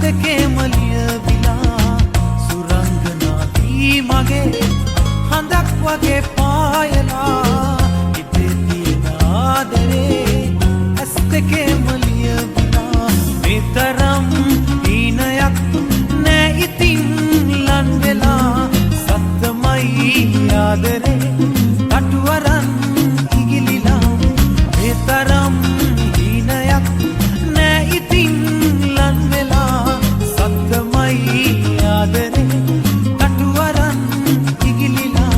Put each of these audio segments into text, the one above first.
දෙකේම ලියවිලා සුරංගනා වී මගේ හඳක් වගේ පායලා හිතේ තියෙන ආදරේ ඇස් දෙකේම ලියවිලා මේ තරම් හීනයක් නෑ ඉතින් ලන් වෙලා සත්තමයි ආදරේ කටුවරන් ඉගිලිලා මේ තරම් හීනයක් නෑ ඉතින් ලන් වෙලා සත්තමයි ආදරේ කටුවරන් ඉගිලිලා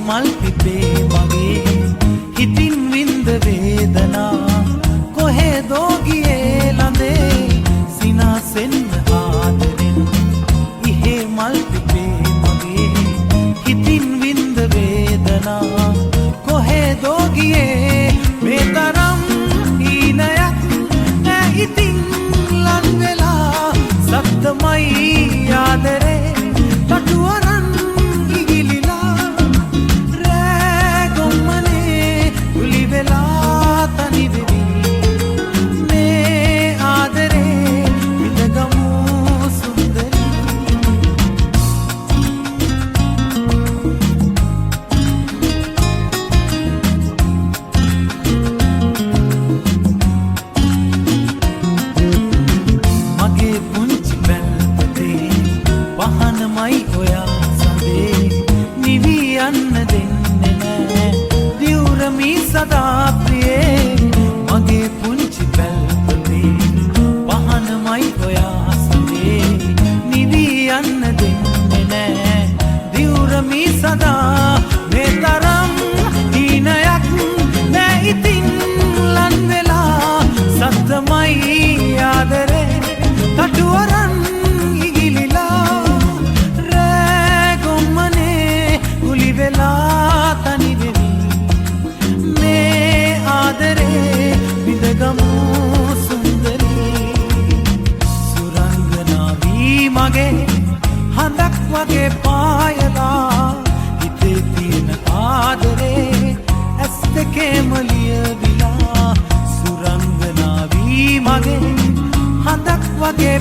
මල් පිපේ මගේ හිතින් විඳ වේදනා කොහෙදෝ ගියේ ළඳේ සිනාසෙන් ආදරෙන් ඉහේ මල් පිපේ මගේ හිතින් විඳ වේදනා කොහෙදෝ ගියේ මේ තරම් හීනයක් නෑ ඉතින් ලන් වෙලා සත්තමයි ආදරේ කටුවරන් පහනමයි ඔයා සඳේ නිවී යන්න දෙන්නේ නෑ දිවුරමී සදා ප්‍රියේ මගේ පුංචි පැල්පතේ පහනමයි ඔයා සඳේ නිවී යන්න දෙන්නේ නෑ දිවුරමී සදා මේ තරම් හීනයක් නෑ ඉතින් ලන් වෙලා සත්තමයි ආදරේ කටුවරන් වෙලා තනි වෙවි මේ ආදරේ විඳගමු සුන්දරී සුරංගනා වී මගේ හඳක් වගේ පායලා හිතේ තියෙන ආදරේ ඇස් දෙකේම ලියවිලා සුරංගනා වී මගේ හඳක් වගේ